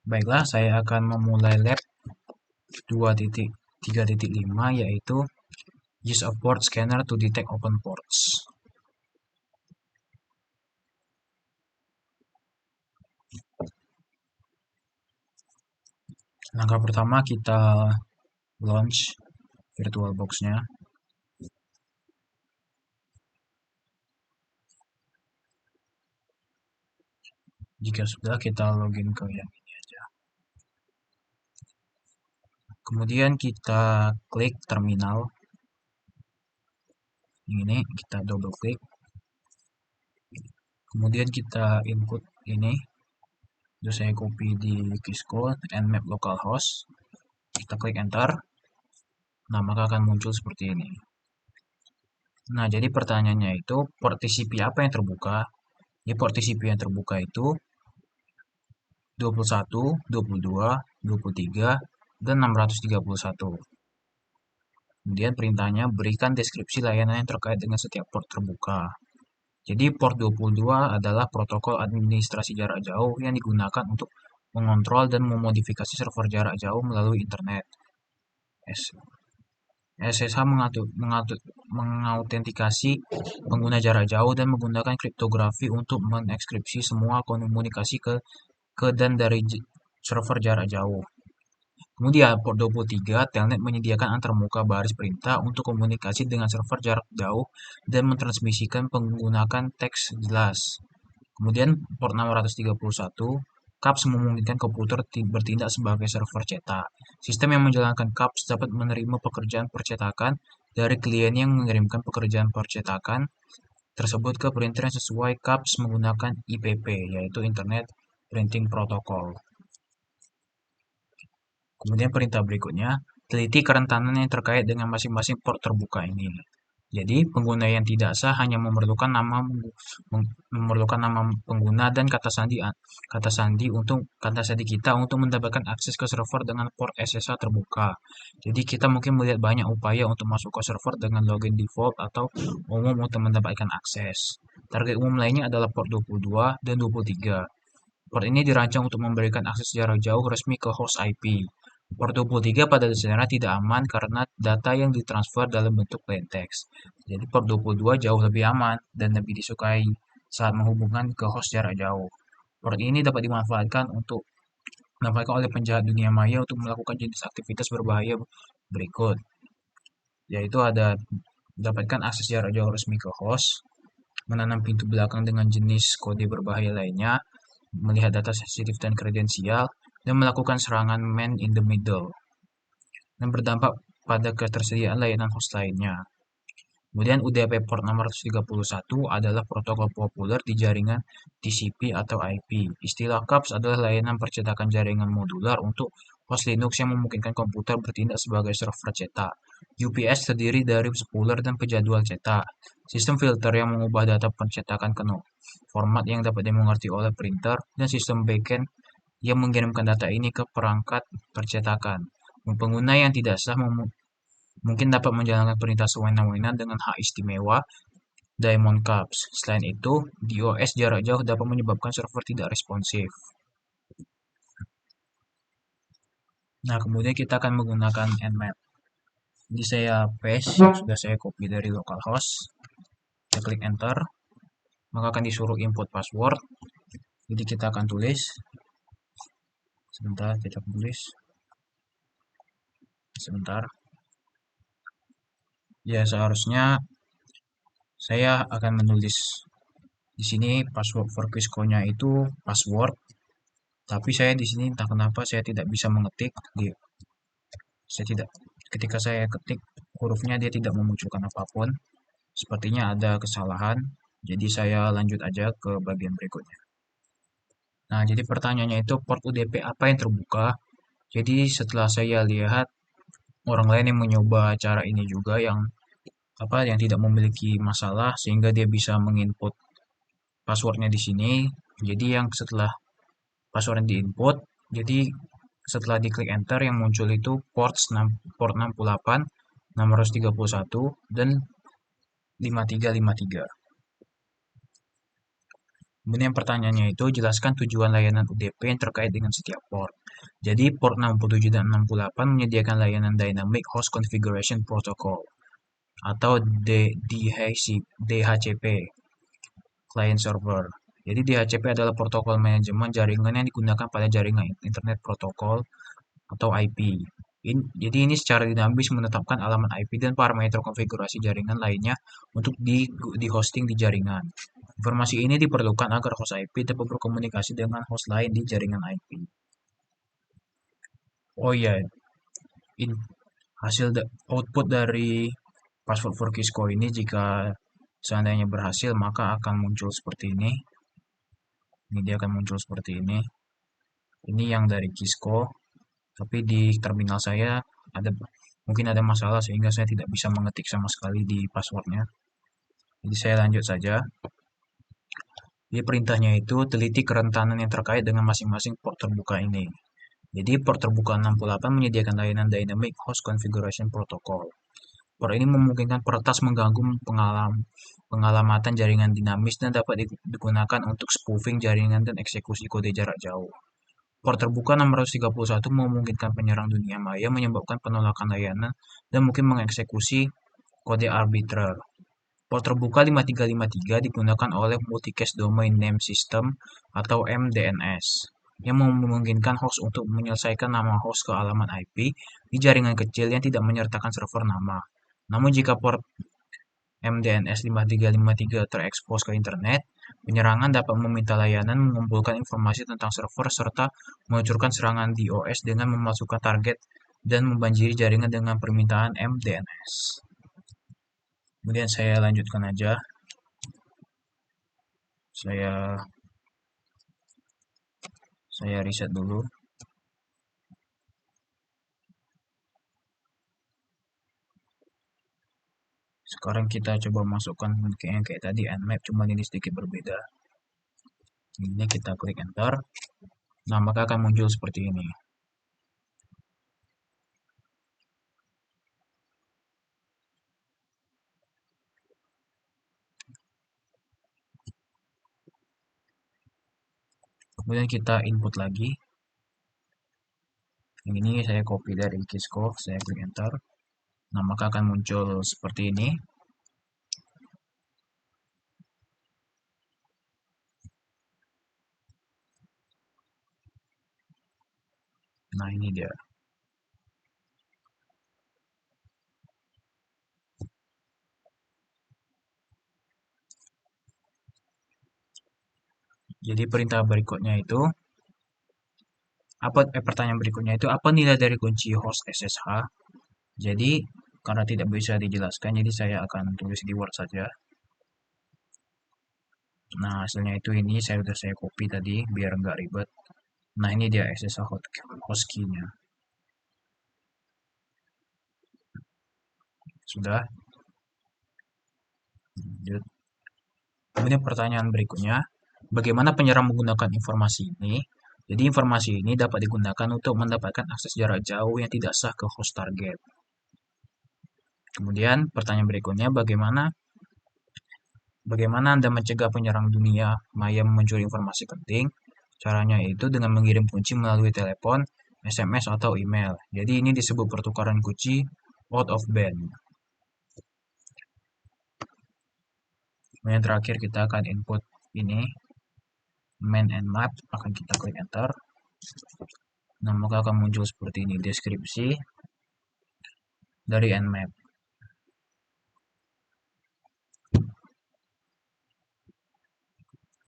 Baiklah, saya akan memulai lab 2.3.5 yaitu use a port scanner to detect open ports. Langkah pertama kita launch VirtualBox-nya. Jika sudah, kita login ke yang ini aja. Kemudian kita klik terminal. Ini kita double klik. Kemudian kita input ini. Itu saya copy di Kisco nmap localhost. Kita klik enter. Nah, maka akan muncul seperti ini. Nah, jadi pertanyaannya itu port TCP apa yang terbuka? Di port TCP yang terbuka itu 21, 22, 23, dan 631. Kemudian perintahnya berikan deskripsi layanan yang terkait dengan setiap port terbuka. Jadi port 22 adalah protokol administrasi jarak jauh yang digunakan untuk mengontrol dan memodifikasi server jarak jauh melalui internet. SSH mengautentikasi pengguna jarak jauh dan menggunakan kriptografi untuk mengekskripsi semua komunikasi ke dan dari server jarak jauh. Kemudian, port 23, Telnet menyediakan antarmuka baris perintah untuk komunikasi dengan server jarak jauh dan mentransmisikan menggunakan teks jelas. Kemudian, port 631, CAPS memungkinkan komputer bertindak sebagai server cetak. Sistem yang menjalankan CAPS dapat menerima pekerjaan percetakan dari klien yang mengirimkan pekerjaan percetakan tersebut ke printer yang sesuai CAPS menggunakan IPP, yaitu Internet Printing Protocol. Kemudian perintah berikutnya, teliti kerentanan yang terkait dengan masing-masing port terbuka ini. Jadi, pengguna yang tidak sah hanya memerlukan nama pengguna dan kata sandi kita untuk mendapatkan akses ke server dengan port SSH terbuka. Jadi, kita mungkin melihat banyak upaya untuk masuk ke server dengan login default atau umum untuk mendapatkan akses. Target umum lainnya adalah port 22 dan 23. Port ini dirancang untuk memberikan akses jarak jauh resmi ke host IP. Port 23 pada dasarnya tidak aman karena data yang ditransfer dalam bentuk plain text. Jadi port 22 jauh lebih aman dan lebih disukai saat menghubungkan ke host jarak jauh. Port ini dapat dimanfaatkan oleh penjahat dunia maya untuk melakukan jenis aktivitas berbahaya berikut, yaitu ada mendapatkan akses jarak jauh resmi ke host, menanam pintu belakang dengan jenis kode berbahaya lainnya, melihat data sensitif dan kredensial, dan melakukan serangan man in the middle, dan berdampak pada ketersediaan layanan host lainnya. Kemudian UDP port 631 adalah protokol populer di jaringan TCP atau IP. Istilah CAPS adalah layanan percetakan jaringan modular untuk host Linux yang memungkinkan komputer bertindak sebagai server cetak. UPS terdiri dari spooler dan penjadwal cetak. Sistem filter yang mengubah data pencetakan ke format yang dapat dimengerti oleh printer, dan sistem backend yang mengirimkan data ini ke perangkat percetakan. Pengguna yang tidak sah mungkin dapat menjalankan perintah sewenang-wenang dengan hak istimewa Daemon Caps. Selain itu, DOS jarak jauh dapat menyebabkan server tidak responsif. Nah, kemudian kita akan menggunakan Nmap. Jadi saya paste yang sudah saya copy dari localhost. Kita klik enter, maka akan disuruh input password. Jadi kita akan tulis. Sebentar, kita tulis. Sebentar. Ya, seharusnya saya akan menulis di sini password for Quizco-nya itu password, tapi saya di sini entah kenapa saya tidak bisa mengetik ketika saya ketik hurufnya dia tidak memunculkan apapun. Sepertinya ada kesalahan. Jadi saya lanjut aja ke bagian berikutnya. Nah, jadi pertanyaannya itu port UDP apa yang terbuka? Jadi setelah saya lihat orang lain yang mencoba cara ini juga yang tidak memiliki masalah sehingga dia bisa menginput passwordnya di sini. Jadi yang setelah password diinput, jadi setelah diklik enter yang muncul itu port 68, 631, dan 5353. Kemudian pertanyaannya itu, jelaskan tujuan layanan UDP yang terkait dengan setiap port. Jadi port 67 dan 68 menyediakan layanan Dynamic Host Configuration Protocol atau DHCP, Client Server. Jadi DHCP adalah protokol manajemen jaringan yang digunakan pada jaringan Internet Protokol atau IP. Jadi ini secara dinamis menetapkan alamat IP dan parameter konfigurasi jaringan lainnya untuk di hosting di jaringan. Informasi ini diperlukan agar host IP dapat berkomunikasi dengan host lain di jaringan IP. Oh iya, in, output dari password for Kisco ini jika seandainya berhasil maka akan muncul seperti ini. Ini dia akan muncul seperti ini. Ini yang dari Kisco, tapi di terminal saya ada mungkin ada masalah sehingga saya tidak bisa mengetik sama sekali di passwordnya. Jadi saya lanjut saja. Jadi perintahnya itu teliti kerentanan yang terkait dengan masing-masing port terbuka ini. Jadi port terbuka 68 menyediakan layanan Dynamic Host Configuration Protocol. Port ini memungkinkan peretas mengganggu pengalamatan jaringan dinamis dan dapat digunakan untuk spoofing jaringan dan eksekusi kode jarak jauh. Port terbuka 631 memungkinkan penyerang dunia maya menyebabkan penolakan layanan dan mungkin mengeksekusi kode arbiter. Port terbuka 5353 digunakan oleh Multicast Domain Name System atau MDNS yang memungkinkan host untuk menyelesaikan nama host ke alamat IP di jaringan kecil yang tidak menyertakan server nama. Namun jika port MDNS 5353 terekspos ke internet, penyerangan dapat meminta layanan mengumpulkan informasi tentang server serta meluncurkan serangan DOS dengan memasukkan target dan membanjiri jaringan dengan permintaan MDNS. Kemudian saya lanjutkan aja. Saya riset dulu. Sekarang kita coba masukkan yang kayak tadi Nmap, cuma ini sedikit berbeda. Ini kita klik enter. Nah, maka akan muncul seperti ini. Kemudian kita input lagi. Yang ini saya copy dari Kisco, saya klik enter. Nah, maka akan muncul seperti ini. Nah, ini dia. Jadi pertanyaan berikutnya itu apa nilai dari kunci host SSH? Jadi karena tidak bisa dijelaskan, jadi saya akan tulis di Word saja. Nah, hasilnya itu ini saya copy tadi biar nggak ribet. Nah, ini dia SSH host key-nya. Sudah. Lanjut. Kemudian pertanyaan berikutnya, bagaimana penyerang menggunakan informasi ini? Jadi informasi ini dapat digunakan untuk mendapatkan akses jarak jauh yang tidak sah ke host target. Kemudian pertanyaan berikutnya, bagaimana Anda mencegah penyerang dunia maya mencuri informasi penting? Caranya itu dengan mengirim kunci melalui telepon, SMS, atau email. Jadi ini disebut pertukaran kunci out of band. Kemudian terakhir kita akan input ini, main and map, akan kita klik enter. Nah, maka akan muncul seperti ini, deskripsi dari Nmap.